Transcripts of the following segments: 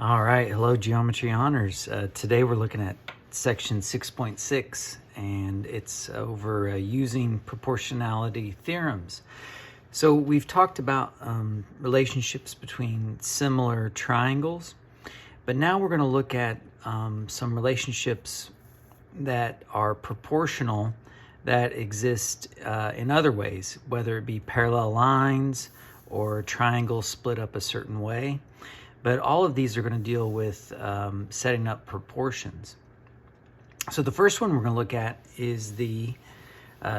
All right, hello Geometry Honors. Today we're looking at section 6.6 and it's over using proportionality theorems. So we've talked about relationships between similar triangles, but now we're going to look at some relationships that are proportional that exist in other ways, whether it be parallel lines or triangles split up a certain way. But all of these are going to deal with setting up proportions. So the first one we're going to look at is the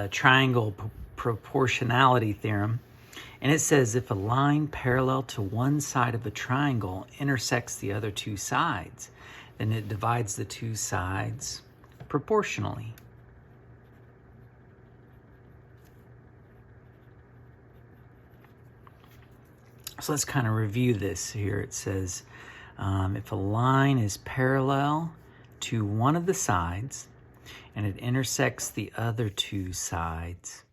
triangle proportionality theorem. And it says if a line parallel to one side of a triangle intersects the other two sides, then it divides the two sides proportionally. So let's kind of review this here. It says if a line is parallel to one of the sides and it intersects the other two sides,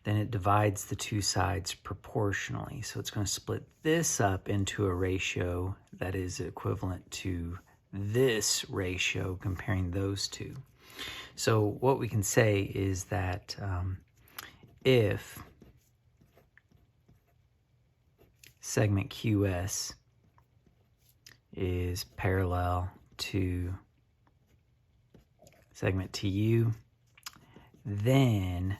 then it divides the two sides proportionally. So it's going to split this up into a ratio that is equivalent to this ratio, comparing those two. So what we can say is that if segment QS is parallel to segment TU, then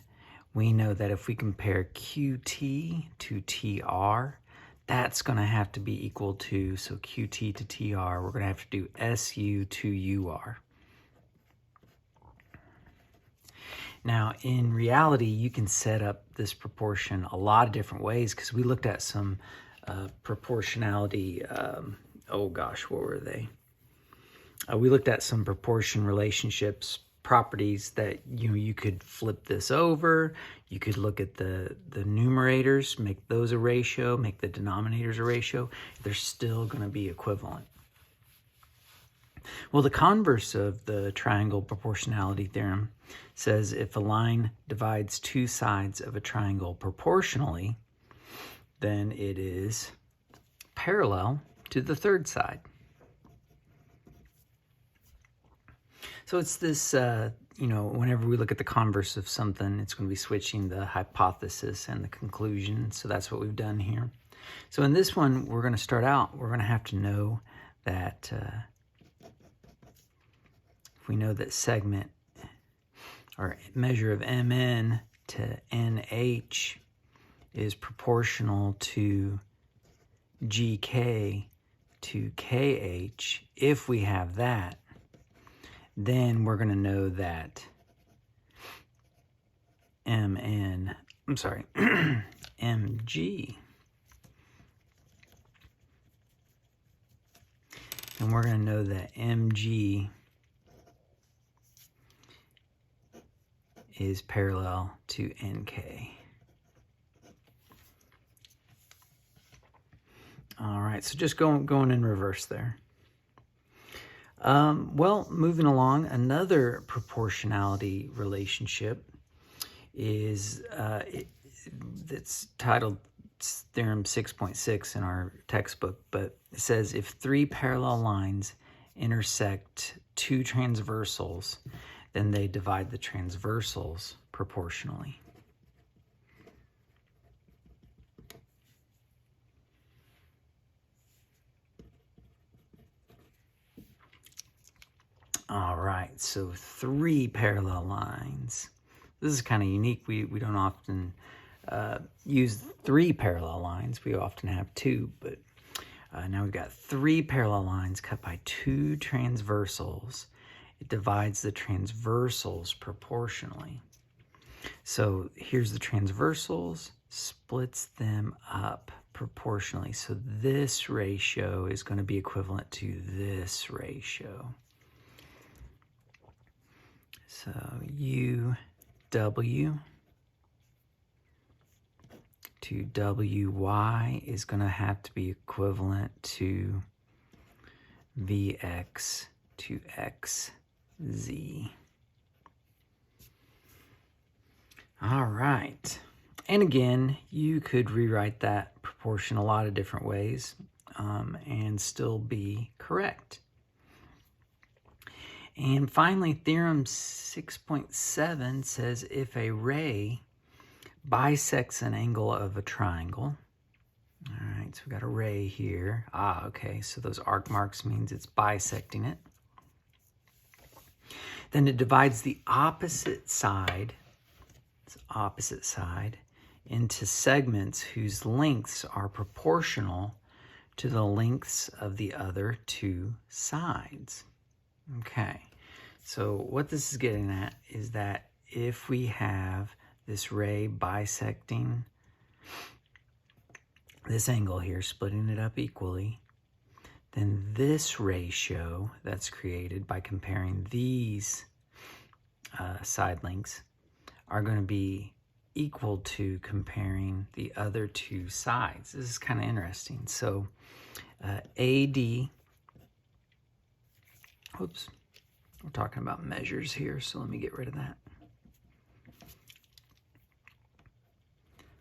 we know that if we compare QT to TR, that's going to have to be equal to, so QT to TR, we're going to have to do SU to UR. Now, in reality, you can set up this proportion a lot of different ways because we looked at some proportionality, what were they? We looked at some proportion relationships, properties that you could flip this over. You could look at the numerators, make those a ratio, make the denominators a ratio. They're still going to be equivalent. Well, the converse of the triangle proportionality theorem says if a line divides two sides of a triangle proportionally, then it is parallel to the third side. So it's this, whenever we look at the converse of something, it's going to be switching the hypothesis and the conclusion. So that's what we've done here. So in this one, we're going to start out, we're going to have to know that if we know that segment or measure of MN to NH is proportional to GK to KH, if we have that, then we're going to know that MG, and we're going to know that MG is parallel to NK. All right, so just going in reverse there. Well, moving along, another proportionality relationship is it's titled Theorem 6.6 in our textbook, but it says if three parallel lines intersect two transversals, then they divide the transversals proportionally. All right, so three parallel lines. This is kind of unique. We don't often use three parallel lines. We often have two, but now we've got three parallel lines cut by two transversals. It divides the transversals proportionally. So here's the transversals, splits them up proportionally. So this ratio is going to be equivalent to this ratio. So UW to WY is going to have to be equivalent to VX to XZ. All right. And again, you could rewrite that proportion a lot of different ways. and still be correct. And finally, theorem 6.7 says if a ray bisects an angle of a triangle. All right, so we got a ray here. Okay, so those arc marks means it's bisecting it. Then it divides the opposite side into segments whose lengths are proportional to the lengths of the other two sides. Okay, so what this is getting at is that if we have this ray bisecting this angle here, splitting it up equally, then this ratio that's created by comparing these side lengths are going to be equal to comparing the other two sides. This is kind of interesting. So AD, oops, we're talking about measures here, so let me get rid of that.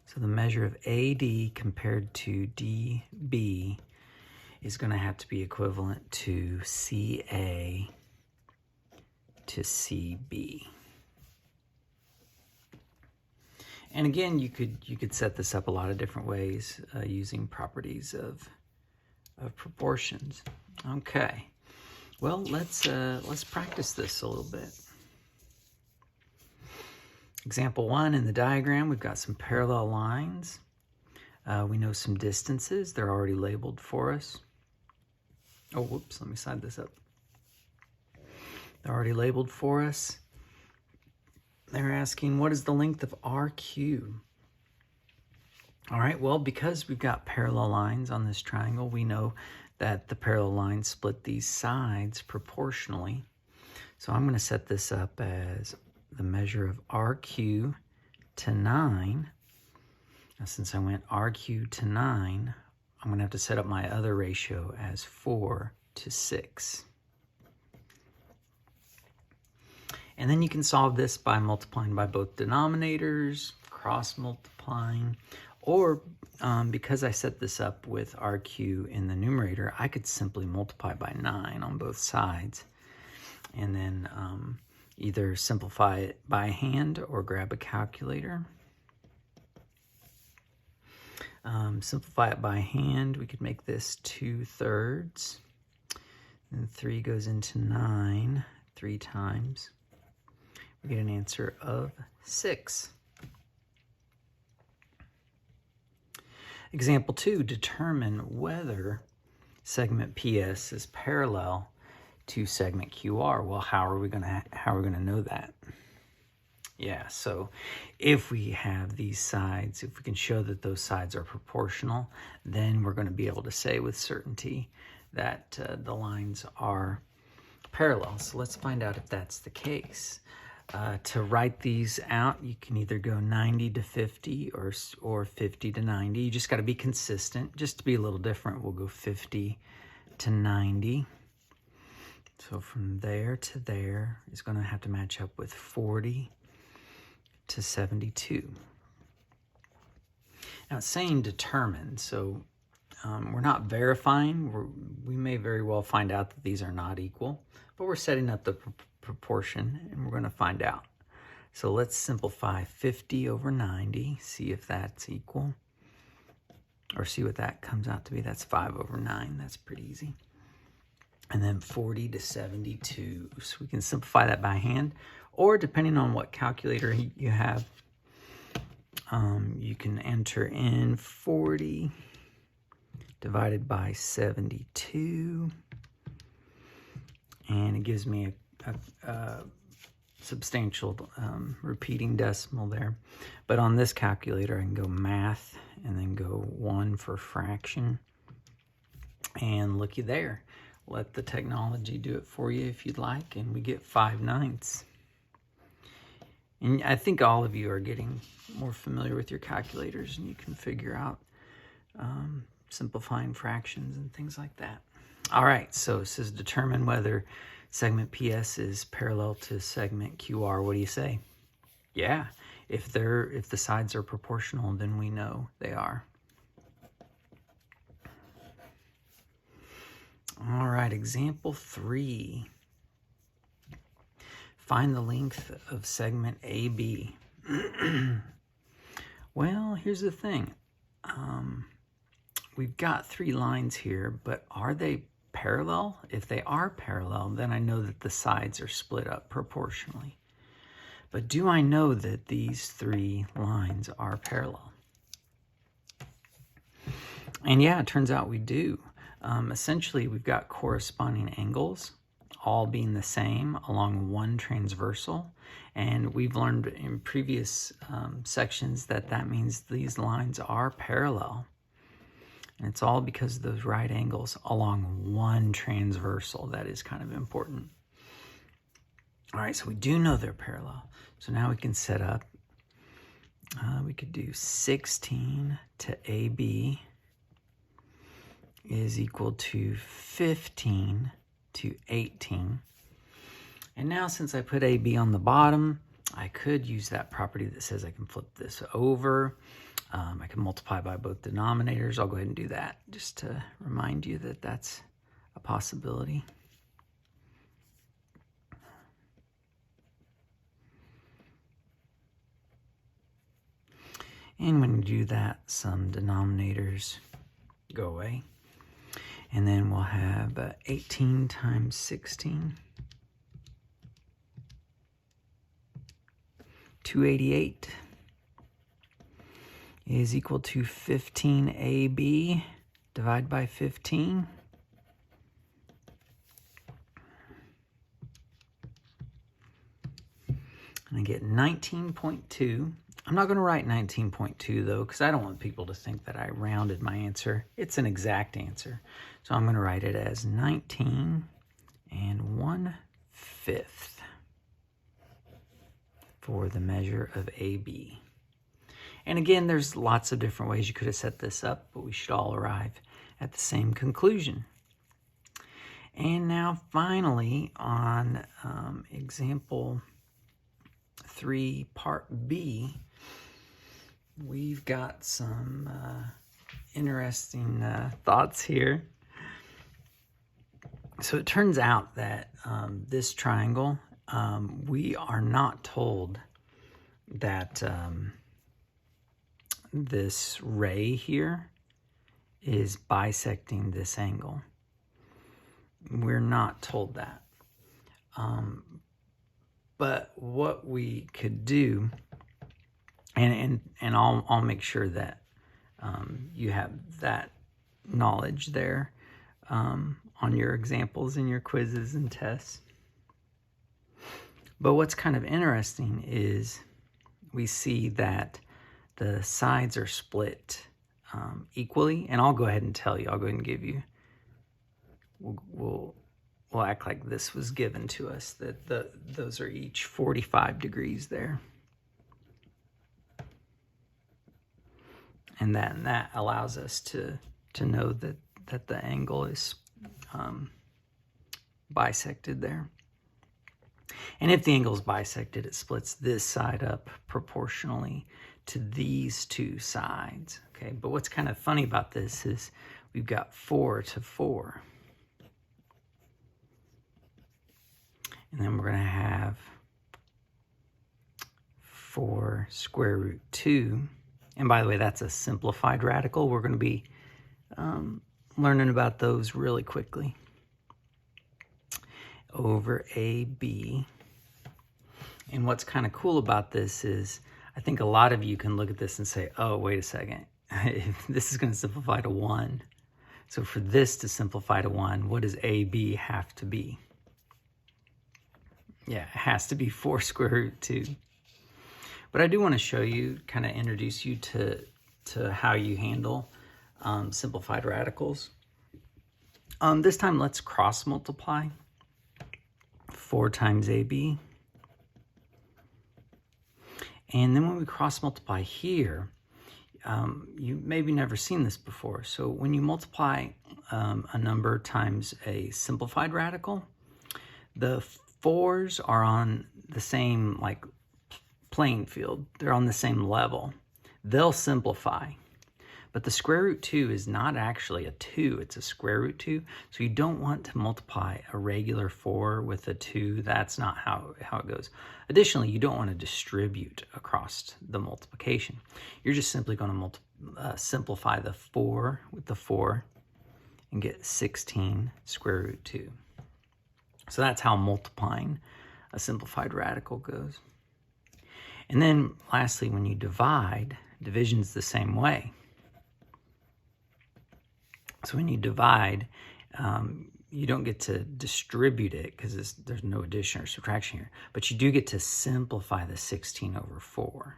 So the measure of AD compared to DB is going to have to be equivalent to CA to CB. And again, you could set this up a lot of different ways using properties of proportions. Okay, well, let's practice this a little bit. Example 1, in the diagram, we've got some parallel lines. We know some distances. They're already labeled for us. Oh, whoops, let me side this up. They're already labeled for us. They're asking, what is the length of RQ? All right, well, because we've got parallel lines on this triangle, we know that the parallel lines split these sides proportionally. So I'm going to set this up as the measure of RQ to 9. Now, since I went RQ to 9, I'm going to have to set up my other ratio as 4 to 6. And then you can solve this by multiplying by both denominators, cross-multiplying, or because I set this up with RQ in the numerator, I could simply multiply by 9 on both sides, and then either simplify it by hand or grab a calculator. Simplify it by hand, we could make this 2/3. And 3 goes into 9 3 times. We get an answer of 6. Example 2, determine whether segment PS is parallel to segment QR. Well, how are we gonna know that? Yeah, so if we have these sides, if we can show that those sides are proportional, then we're going to be able to say with certainty that the lines are parallel. So let's find out if that's the case. To write these out, you can either go 90 to 50 or 50 to 90. You just got to be consistent. Just to be a little different, we'll go 50 to 90. So from there to there is going to have to match up with 40 to 72. Now it's saying determine, so we're not verifying. We may very well find out that these are not equal, but we're setting up the proportion and we're going to find out. So let's simplify 50 over 90, see if that's equal, or see what that comes out to be. That's 5 over 9. That's pretty easy. And then 40 to 72. So we can simplify that by hand, or depending on what calculator you have, you can enter in 40 divided by 72, and it gives me a substantial repeating decimal there. But on this calculator, I can go math and then go 1 for fraction, and looky there. Let the technology do it for you if you'd like, and we get 5/9. And I think all of you are getting more familiar with your calculators, and you can figure out simplifying fractions and things like that. All right, so it says determine whether segment PS is parallel to segment QR. What do you say? Yeah, if the sides are proportional, then we know they are. right, example 3. Find the length of segment AB. Well, here's the thing. We've got 3 lines here, but are they parallel? If they are parallel, then I know that the sides are split up proportionally. But do I know that these 3 lines are parallel? And yeah, it turns out we do. Essentially, we've got corresponding angles, all being the same along one transversal. And we've learned in previous sections that that means these lines are parallel. And it's all because of those right angles along one transversal. That is kind of important. All right, so we do know they're parallel. So now we can set up, we could do 16 to AB is equal to 15 to 18. And now since I put AB on the bottom, I could use that property that says I can flip this over. I can multiply by both denominators. I'll go ahead and do that just to remind you that that's a possibility. And when you do that, some denominators go away. And then we'll have 18 times 16. 288 is equal to 15AB divided by 15. And I get 19.2. I'm not going to write 19.2 though, because I don't want people to think that I rounded my answer. It's an exact answer. So I'm going to write it as 19 1/5 for the measure of AB. And again, there's lots of different ways you could have set this up, but we should all arrive at the same conclusion. And now finally on example 3, part B, we've got some interesting thoughts here. So it turns out that this triangle, we are not told that this ray here is bisecting this angle. We're not told that. But what we could do, and I'll make sure that you have that knowledge there on your examples and your quizzes and tests. But what's kind of interesting is we see that the sides are split equally, and I'll go ahead and tell you. I'll go ahead and give you. We'll act like this was given to us, that those are each 45 degrees there. And that allows us to know that the angle is bisected there. And if the angle is bisected, it splits this side up proportionally to these 2 sides. Okay, but what's kind of funny about this is we've got 4 to 4. And then we're going to have 4 square root 2. And by the way, that's a simplified radical. We're going to be learning about those really quickly. Over AB. And what's kind of cool about this is I think a lot of you can look at this and say, oh, wait a second. This is going to simplify to 1. So for this to simplify to 1, what does AB have to be? Yeah, it has to be 4 square root 2. But I do want to show you, kind of introduce you to how you handle simplified radicals. This time, let's cross multiply 4 times AB. And then when we cross multiply here, you maybe never seen this before. So when you multiply a number times a simplified radical, the 4s are on the same playing field. They're on the same level. They'll simplify. But the square root 2 is not actually a 2, it's a square root 2. So you don't want to multiply a regular 4 with a 2. That's not how it goes. Additionally, you don't want to distribute across the multiplication. You're just simply going to simplify the 4 with the 4 and get 16 square root 2. So that's how multiplying a simplified radical goes. And then lastly, when you divide, division's the same way. So when you divide, you don't get to distribute it because there's no addition or subtraction here, but you do get to simplify the 16 over 4.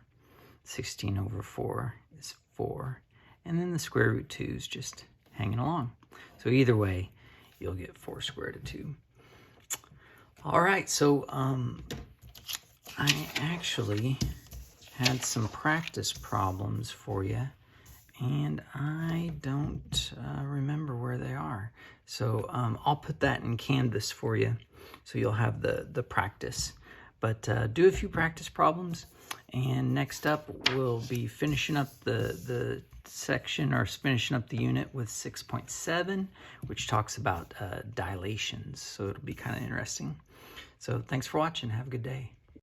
16 over 4 is 4, and then the square root 2 is just hanging along. So either way, you'll get 4 squared root of 2. All right, so I actually had some practice problems for you, and I don't remember where they are. So I'll put that in Canvas for you so you'll have the practice. But do a few practice problems, and next up we'll be finishing up the section, or finishing up the unit with 6.7, which talks about dilations. So it'll be kind of interesting. So thanks for watching. Have a good day.